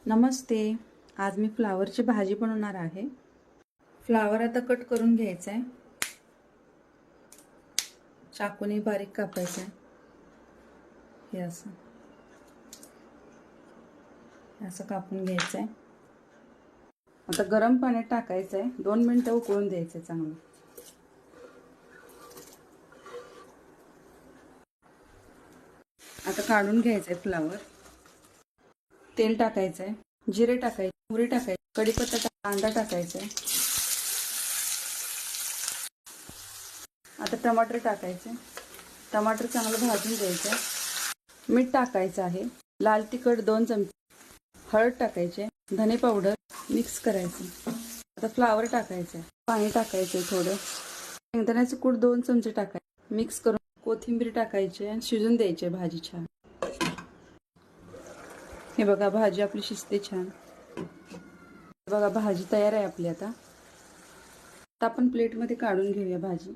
नमस्ते. आज मी फ्लावरची भाजी बनवणार आहे. फ्लावर आता कट करून घ्यायचं आहे. चाकूने बारीक कापायचं आहे. हे असं कापून घ्यायचं आहे. आता गरम पाण्यात टाकायचं आहे. 2 मिनिटं उकळून द्यायचं चांगलं. आता काढून घ्यायचं आहे फ्लावर. तेल टाकायचं आहे. जिरे टाकायचे, मोहरी टाकायची, कढीपत्ता, कांदा टाकायचा आहे. आता टमाटर टाकायचे. टमाटर चांगलं भाजून घ्यायचं. मीठ टाकायचं आहे. लाल तिखट 2 चमचे, हळद टाकायचे, धने पावडर मिक्स करायचं. आता फ्लावर टाकायचं, पाणी टाकायचं थोडं, शेंगदाण्याचं कूट 2 चमचे टाकायचे, मिक्स करून कोथिंबीर टाकायची आणि शिजून द्यायची भाजी छान. हे बघा भाजी आपली शिजते छान. बघा भाजी तयार आहे आपली. आता आपण प्लेटमध्ये काढून घेऊया भाजी.